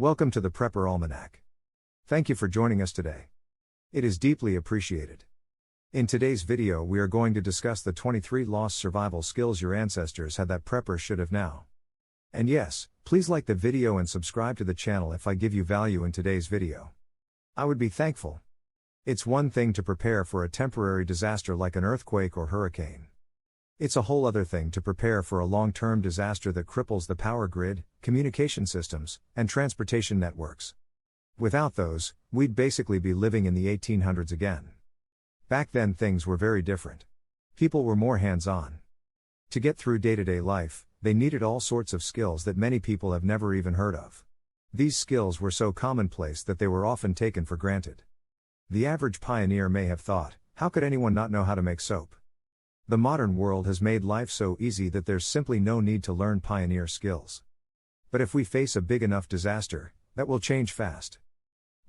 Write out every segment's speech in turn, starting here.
Welcome to the Prepper Almanac. Thank you for joining us today. It is deeply appreciated. In today's video, we are going to discuss the 23 lost survival skills your ancestors had that preppers should have now. And yes, please like the video and subscribe to the channel if I give you value in today's video. I would be thankful. It's one thing to prepare for a temporary disaster like an earthquake or hurricane. It's a whole other thing to prepare for a long-term disaster that cripples the power grid, communication systems, and transportation networks. Without those, we'd basically be living in the 1800s again. Back then things were very different. People were more hands-on. To get through day-to-day life, they needed all sorts of skills that many people have never even heard of. These skills were so commonplace that they were often taken for granted. The average pioneer may have thought, how could anyone not know how to make soap? The modern world has made life so easy that there's simply no need to learn pioneer skills. But if we face a big enough disaster, that will change fast.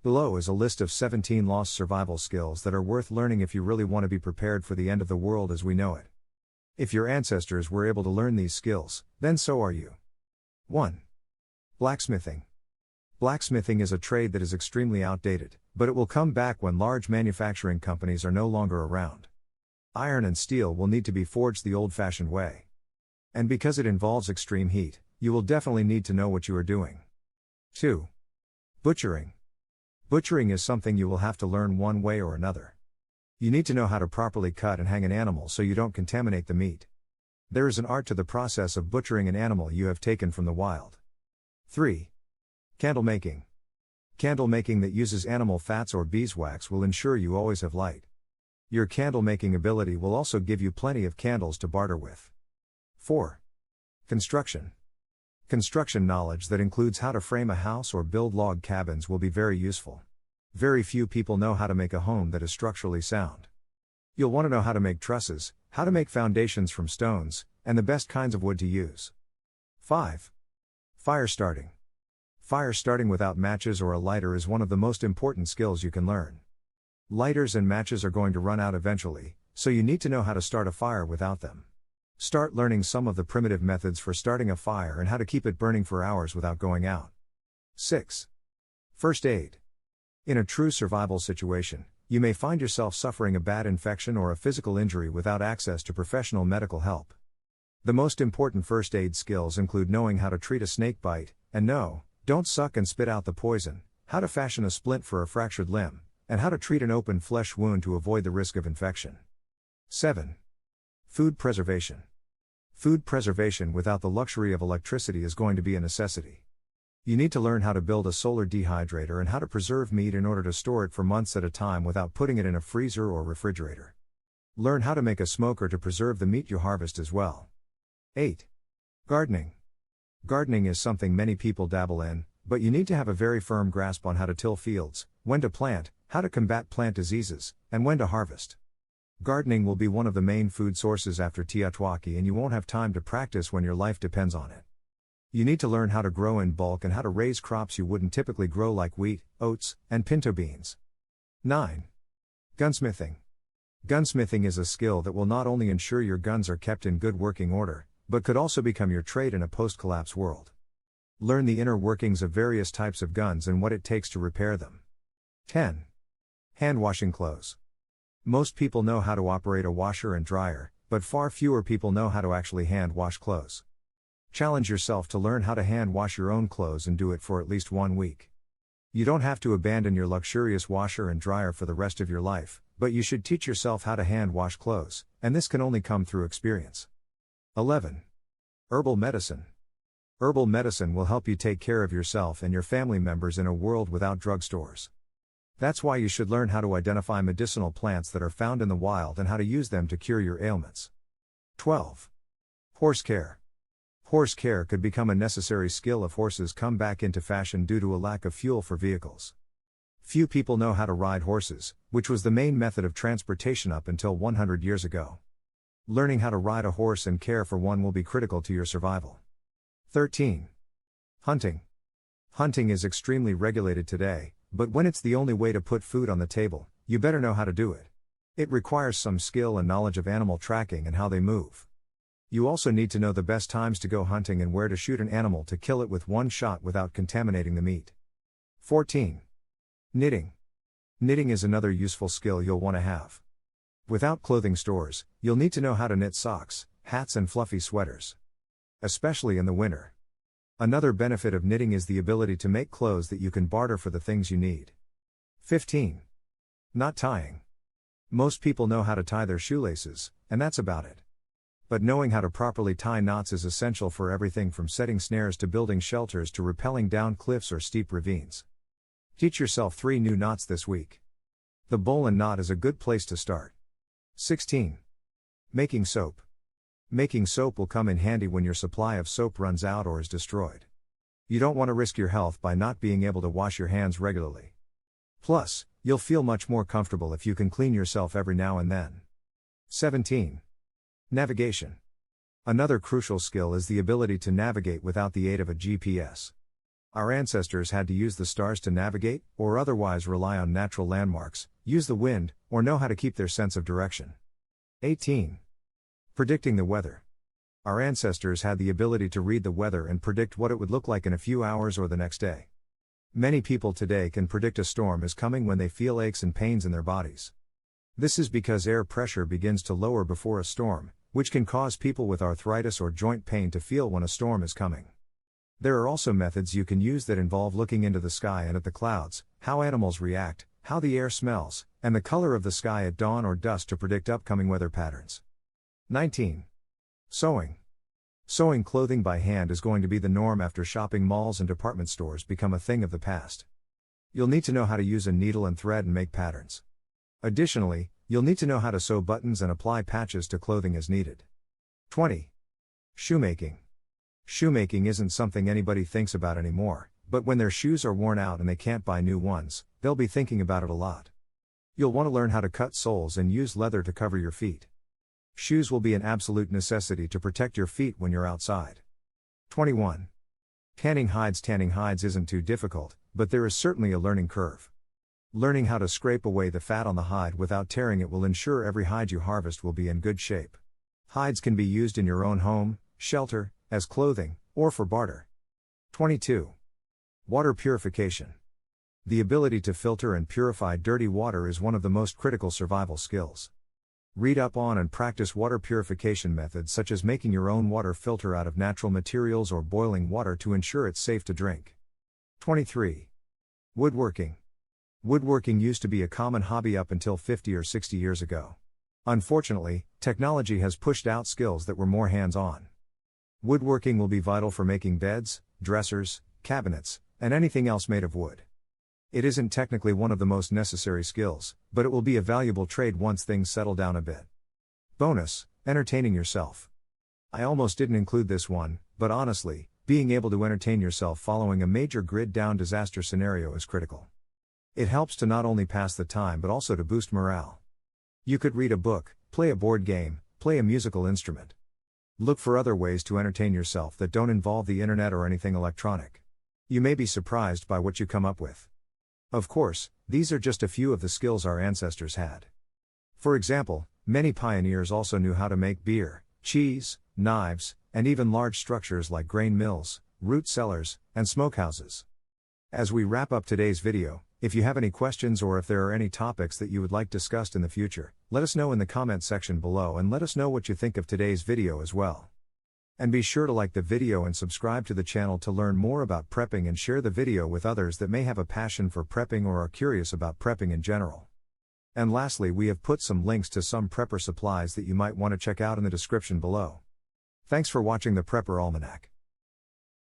Below is a list of 17 lost survival skills that are worth learning if you really want to be prepared for the end of the world as we know it. If your ancestors were able to learn these skills, then so are you. 1. Blacksmithing. Blacksmithing is a trade that is extremely outdated, but it will come back when large manufacturing companies are no longer around. Iron and steel will need to be forged the old-fashioned way. And because it involves extreme heat, you will definitely need to know what you are doing. 2. Butchering. Butchering is something you will have to learn one way or another. You need to know how to properly cut and hang an animal so you don't contaminate the meat. There is an art to the process of butchering an animal you have taken from the wild. 3. Candle making. Candle making that uses animal fats or beeswax will ensure you always have light. Your candle making ability will also give you plenty of candles to barter with. 4. Construction. Construction knowledge that includes how to frame a house or build log cabins will be very useful. Very few people know how to make a home that is structurally sound. You'll want to know how to make trusses, how to make foundations from stones, and the best kinds of wood to use. 5. Fire starting. Fire starting without matches or a lighter is one of the most important skills you can learn. Lighters and matches are going to run out eventually, so you need to know how to start a fire without them. Start learning some of the primitive methods for starting a fire and how to keep it burning for hours without going out. 6. First aid. In a true survival situation, you may find yourself suffering a bad infection or a physical injury without access to professional medical help. The most important first aid skills include knowing how to treat a snake bite, and no, don't suck and spit out the poison, how to fashion a splint for a fractured limb, and how to treat an open flesh wound to avoid the risk of infection. 7. Food preservation. Food preservation without the luxury of electricity is going to be a necessity. You need to learn how to build a solar dehydrator and how to preserve meat in order to store it for months at a time without putting it in a freezer or refrigerator. Learn how to make a smoker to preserve the meat you harvest as well. 8. Gardening. Gardening is something many people dabble in, but you need to have a very firm grasp on how to till fields, when to plant, how to combat plant diseases, and when to harvest. Gardening will be one of the main food sources after Tiatuaki, and you won't have time to practice when your life depends on it. You need to learn how to grow in bulk and how to raise crops you wouldn't typically grow like wheat, oats, and pinto beans. 9. Gunsmithing. Gunsmithing is a skill that will not only ensure your guns are kept in good working order, but could also become your trade in a post-collapse world. Learn the inner workings of various types of guns and what it takes to repair them. 10. Hand washing clothes. Most people know how to operate a washer and dryer, but far fewer people know how to actually hand wash clothes. Challenge yourself to learn how to hand wash your own clothes and do it for at least 1 week. You don't have to abandon your luxurious washer and dryer for the rest of your life, but you should teach yourself how to hand wash clothes, and this can only come through experience. 11. Herbal medicine. Herbal medicine will help you take care of yourself and your family members in a world without drugstores. That's why you should learn how to identify medicinal plants that are found in the wild and how to use them to cure your ailments. 12. Horse care. Horse care could become a necessary skill if horses come back into fashion due to a lack of fuel for vehicles. Few people know how to ride horses, which was the main method of transportation up until 100 years ago. Learning how to ride a horse and care for one will be critical to your survival. 13. Hunting. Hunting is extremely regulated today, but when it's the only way to put food on the table, you better know how to do it. It requires some skill and knowledge of animal tracking and how they move. You also need to know the best times to go hunting and where to shoot an animal to kill it with one shot without contaminating the meat. 14. Knitting. Knitting is another useful skill you'll want to have. Without clothing stores, you'll need to know how to knit socks, hats, and fluffy sweaters. Especially in the winter. Another benefit of knitting is the ability to make clothes that you can barter for the things you need. 15. Knot tying. Most people know how to tie their shoelaces, and that's about it. But knowing how to properly tie knots is essential for everything from setting snares to building shelters to rappelling down cliffs or steep ravines. Teach yourself 3 new knots this week. The bowline knot is a good place to start. 16. Making soap. Making soap will come in handy when your supply of soap runs out or is destroyed. You don't want to risk your health by not being able to wash your hands regularly. Plus, you'll feel much more comfortable if you can clean yourself every now and then. 17. Navigation. Another crucial skill is the ability to navigate without the aid of a GPS. Our ancestors had to use the stars to navigate, or otherwise rely on natural landmarks, use the wind, or know how to keep their sense of direction. 18. Predicting the weather. Our ancestors had the ability to read the weather and predict what it would look like in a few hours or the next day. Many people today can predict a storm is coming when they feel aches and pains in their bodies. This is because air pressure begins to lower before a storm, which can cause people with arthritis or joint pain to feel when a storm is coming. There are also methods you can use that involve looking into the sky and at the clouds, how animals react, how the air smells, and the color of the sky at dawn or dusk to predict upcoming weather patterns. 19. Sewing. Sewing clothing by hand is going to be the norm after shopping malls and department stores become a thing of the past. You'll need to know how to use a needle and thread and make patterns. Additionally, you'll need to know how to sew buttons and apply patches to clothing as needed. 20. Shoemaking. Shoemaking isn't something anybody thinks about anymore, but when their shoes are worn out and they can't buy new ones, they'll be thinking about it a lot. You'll want to learn how to cut soles and use leather to cover your feet. Shoes will be an absolute necessity to protect your feet when you're outside. 21. Tanning hides. Tanning hides isn't too difficult, but there is certainly a learning curve. Learning how to scrape away the fat on the hide without tearing it will ensure every hide you harvest will be in good shape. Hides can be used in your own home, shelter, as clothing, or for barter. 22. Water purification. The ability to filter and purify dirty water is one of the most critical survival skills. Read up on and practice water purification methods such as making your own water filter out of natural materials or boiling water to ensure it's safe to drink. 23. Woodworking. Woodworking used to be a common hobby up until 50 or 60 years ago. Unfortunately, technology has pushed out skills that were more hands-on. Woodworking will be vital for making beds, dressers, cabinets, and anything else made of wood. It isn't technically one of the most necessary skills, but it will be a valuable trade once things settle down a bit. Bonus, entertaining yourself. I almost didn't include this one, but honestly, being able to entertain yourself following a major grid-down disaster scenario is critical. It helps to not only pass the time but also to boost morale. You could read a book, play a board game, play a musical instrument. Look for other ways to entertain yourself that don't involve the internet or anything electronic. You may be surprised by what you come up with. Of course, these are just a few of the skills our ancestors had. For example, many pioneers also knew how to make beer, cheese, knives, and even large structures like grain mills, root cellars, and smokehouses. As we wrap up today's video, if you have any questions or if there are any topics that you would like discussed in the future, let us know in the comment section below and let us know what you think of today's video as well. And be sure to like the video and subscribe to the channel to learn more about prepping and share the video with others that may have a passion for prepping or are curious about prepping in general. And lastly, we have put some links to some prepper supplies that you might want to check out in the description below. Thanks for watching the Prepper Almanac.